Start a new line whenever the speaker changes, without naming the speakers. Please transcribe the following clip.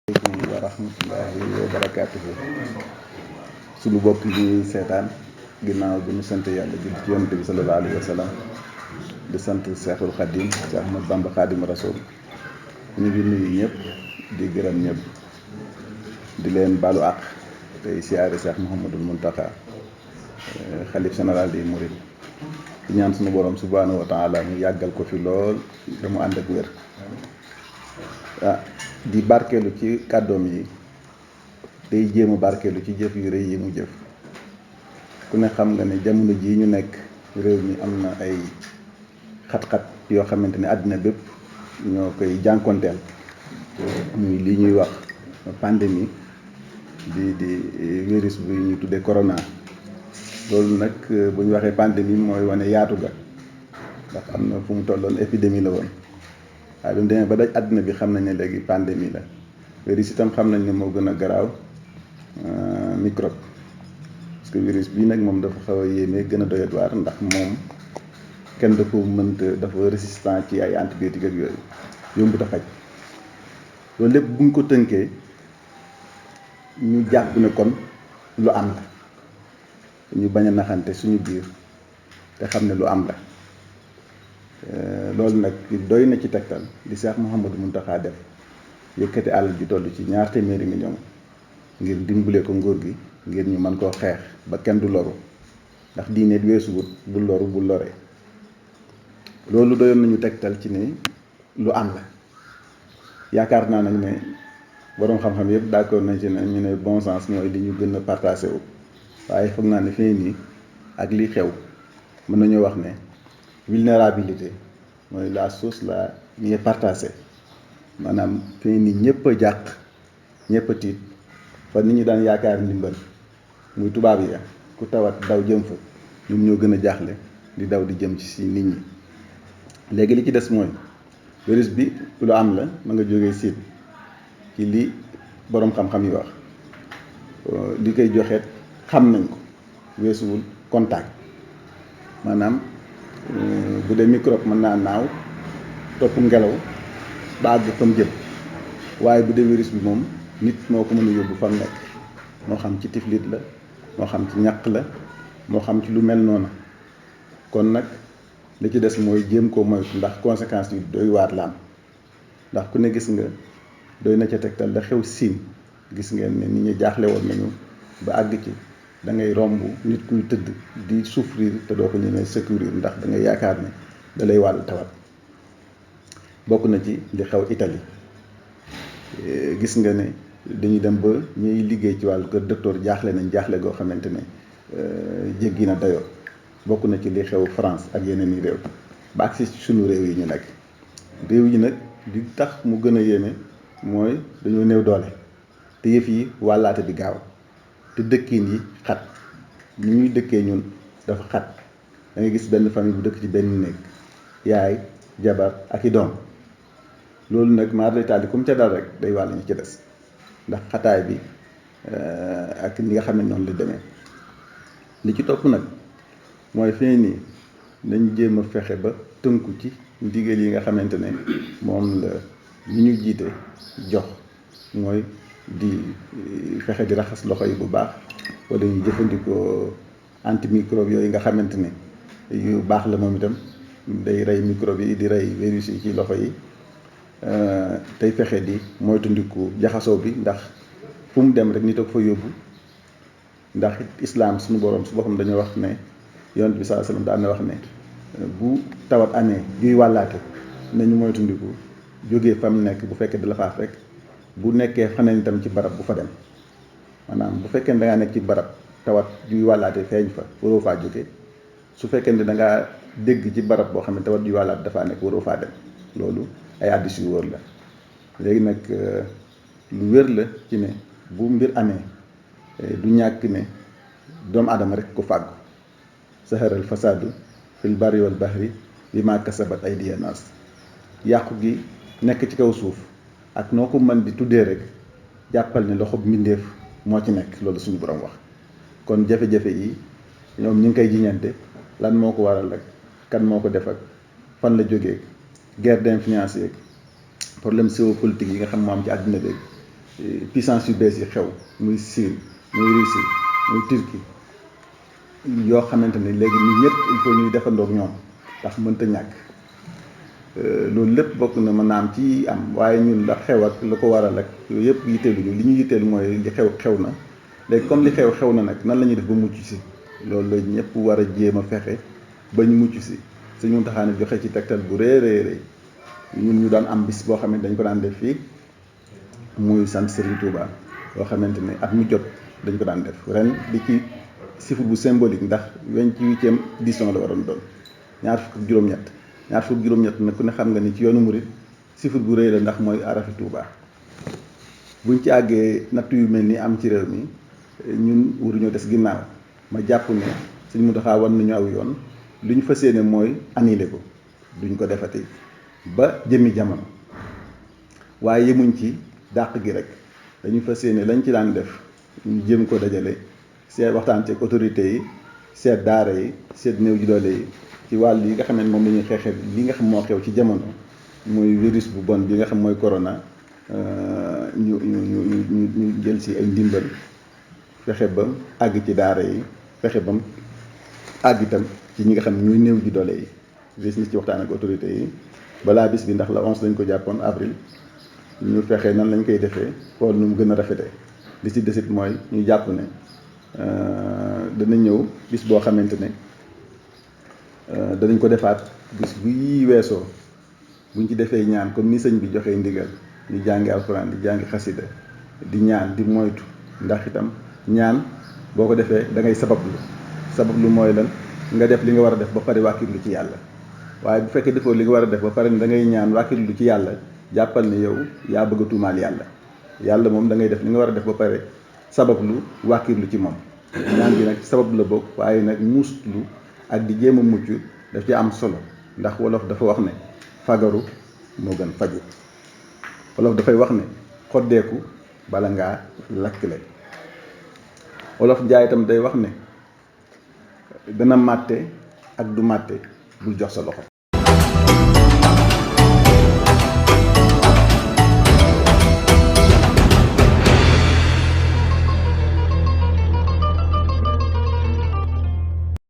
aleykum wa rahmatullahi wa barakaatuhu suñu bokk yi ñuy seetaan ginnaaw bi ñu sant yàlla julli ci yonent bi sallallahu alayhi wa sallam di sant Seexul Xadim Seex Ahmadu Bamba Xaadimu Rasuul ñu ngi nuyu ñëpp di gërëm ñëpp di leen baalu àq tey siyaare Seex Muhammadul Muntaxa xalif général des mourides di ñaan suñu borom subhaanahu wa taala mu yàggal ko fi lool damu ànd ak wér di barkeelu ci kàddoom yi day jéem a barkeelu ci jëf yu rëy yi mu jëf ku ne xam nga ne jamono jii ñu nekk réew mi am na ay xat-xat yoo xamante ne àddina bépp ñoo koy jànkonteel muy li ñuy wax pandémie di virus bu ñuy tuddee corona loolu nag bu ñu waxee pandémie mooy wane yaatu ga ndax am na fu mu tolloon épidémie la woon waaye bi mu demee ba daj àddina bi xam nañ ne léegi pandémie la virus itam xam nañ ne moo gën a garaaw microbe parce que virus bii nag moom dafa xaw a yéeme gën a doyat waar ndax moom kenn da ko mënta dafa résistant ci ay antibiotique ak yooyu yombut a faj loolu lépp bu ñu ko tënkee ñu jàpp ne kon lu am la ñu bañ a naxante suñu biir te xam ne lu am la loolu nag doy na ci tegtal di Seex Muhammadu Muntaxa def yëkkati àll ji toll ci 200 millions ngir dimbale ko nguur gi ngir ñu mën koo xeex ba kenn du loru ndax diine weesuwut bu loru bu lore loolu doyoon nañu tegtal ci ne lu am la yaakaar naa nag ne boroom xam-xam yëpp d'accord nañ ci ne ñu ne bon sens mooy li ñu gën a partagé wu waaye foog naa ne fii nii ak li xew mën nañoo wax ne vulnérabilité mooy la source la ñuy partagé maanaam fii nii ñëpp a jàq ñëpp a tiit fa nit ñi daan yaakaar ndimbal muy tubaab ya ku tawat daw jëm fa ñun ñoo gën a jaaxle di daw di jëm ci si nit ñi léegi li ci des mooy virus bi lu am la ma nga jógee Siin ci li boroom xam-xam yi wax li koy joxeet xam nañ ko weesuwul contact maanaam bu dee microbe mën naa naaw topp ngelaw ba àgg fa mu jëm waaye bu dee virus bi moom nit moo ko mën a yóbbu fa mu nekk moo xam ci tiflit la moo xam ci ñaq la moo xam ci lu mel noonu kon nag li ci des mooy jéem koo moytu ndax conséquences yi doy waar la am ndax ku ne gis nga doy na ca tegtal la xew Siin gis ngeen ne nit ñi jaaxle woon nañu ba àgg ci da ngay romb nit kuy tëdd di souffrir te doo ko ñemee secourir ndax da ngay yaakaar ne da lay wàll tawat bokk na ci li xew Italie gis nga ne dañuy dem ba ñuy liggéey ci wàllu kër docteur jaaxle nañ jaaxle goo xamante ne jéggi na dayoo bokk na ci li xew France ak yeneen i réew ba agsi ci sunu réew yi ñu nekk réew yi nag li tax mu gën a yéeme mooy dañoo néew doole te yëf yi wàllaate bi gaaw te dëkkin yi xat ni ñuy dëkkee ñun dafa xat da ngay gis benn famille bu dëkk ci benn néeg yaay jabar ak i doom loolu nag maar d'Italie comme ca dal rek day wàll ñu ci des ndax xataay bi ak li nga xam ne noonu la demee li ci topp nag mooy fii nii nañ jéem a fexe ba tënku ci ndigal yi nga xamante ne moom la ñu ñu jiite jox mooy di fexe di raxas loxo yi bu baax wala ñu jëfandikoo antimicrobe yooyu nga xamante ne yu baax la moom itam day rey microbe yi di rey virus yi ci loxo yi tey fexe di moytandiku jaxasoo bi ndax fu mu dem rek nit a ko fa yóbbu ndax islaam suñu borom su boppam dañoo wax ne yonent bi sallallahu alayhi wasallam daan na wax ne bu tawat amee juy wàllaate nañu moytandiku jógee fa mu nekk bu fekkee da la faa fekk bu nekkee faneen itam ci barab bu fa dem maanaam bu fekkee ne da ngaa nekk ci barab tawat juy wàllaate feeñ fa waroo faa jóge su fekkee ne da ngaa dégg ci barab boo xam ne tawat juy wàllaate dafaa nekk waroo faa dem loolu ay hadiis yu wóor la léegi nag lu wér la ci ne bu mbir amee du ñàkk ne doomu aadama rek ko fàggu saharal fasaadu fil barri wal bahri bimaa kasabat aydiyan naas yàqu gi nekk ci kaw suuf ak noo ko mën di tuddee rek jàppal ne loxo mbindeef moo ci nekk loolu suñu borom wax kon jafe-jafe yi ñoom ñu ngi koy jiñante lan moo ko waral rek kan moo ko def ak fan la jógee guerre d'influence yeeg problème géopolitique yi nga xam moo am ci àddina bi puissance yu bees yi xew muy Chine muy Russie muy Turquie yoo xamante ni léegi nit ñëpp il faut ñuy defandoog ñoom ndax mënta ñàkk loolu lépp bokk na mën naa am ci am waaye ñun la xew ak la ko waral ak yooyu yëpp yitteeluñu li ñu yitteel mooy li xew na léegi comme li xew na nag nan la ñuy def ba mucc si loolu la ñëpp war a jéem a fexe ba ñu mucc si Sëñ Muntaxa ne joxe ci tegtal bu rëy ñun ñu daan am bis boo xam ne dañ ko daan def fii muy sant Serigne Touba boo xamante ne at mu jot dañ ko daan def ren di ci chiffre bu symbolique ndax 28e édition la waroon doon ñaar fukk ak juróom-ñett nag ku ne xam nga ni ci yoonu murit chiffre bu rëy la ndax mooy arafi Touba buñ ci àggee natt yu mel ni am ci réew mi ñun waruñoo des ginnaaw ma jàpp ne Sëñ Muntaxa wan nañu aw yoon li ñu fas yéene mooy annulé ko duñ ko defati ba jëmmi jamono waaye yemuñ ci dàq gi rek dañu fas yéene lañ ci daan def ñu jéem ko dajale seet waxtaan ci autorités yi seet daara yi seet néew ji doole yi ci wàll yi nga xam ne moom la ñuy xeexee li nga xam moo xew ci jamono muy virus bu bon bi nga xam mooy corona ñu jël si ay ndimbal fexe ba àgg ci daara yi fexe ba àgg itam ci ñi nga xam ñuy néew ji doole yi gis ni ci waxtaan ak autorités yi balaa bis bi ndax la 11 lañ ko jàppoon avril ñu fexe nan lañ koy defee xool nu mu gën a rafetee li ci desit mooy ñu jàpp ne dana ñëw bis boo xamante ne danañ ko defaat bis bu yii weesoo buñ ci defee ñaan comme ni sëñ bi joxee ndigal ñu jàngi alxuraan di jàngi xasida di ñaan di moytu ndax itam ñaan boo ko defee da ngay sabablu mooy lan nga def li nga war a def ba pare wàkkirlu ci yàlla waaye bu fekkee defoo li nga war a def ba pare da ngay ñaan wàkkirlu ci yàlla jàppal ne yow yaa bëgg a tuumaal yàlla moom da ngay def li nga war a def ba pare sabablu wàkkirlu ci moom ñaan bi nag sabab la bokk waaye nag muuslu ak di jéem a mucc daf ci am solo ndax wolof dafa wax ne fagaru moo gën faju wolof dafay wax ne xoddeeku bala ngaa lakkle wolof njaay itam day wax ne dana màtte ak du màtte bul jox sa loxo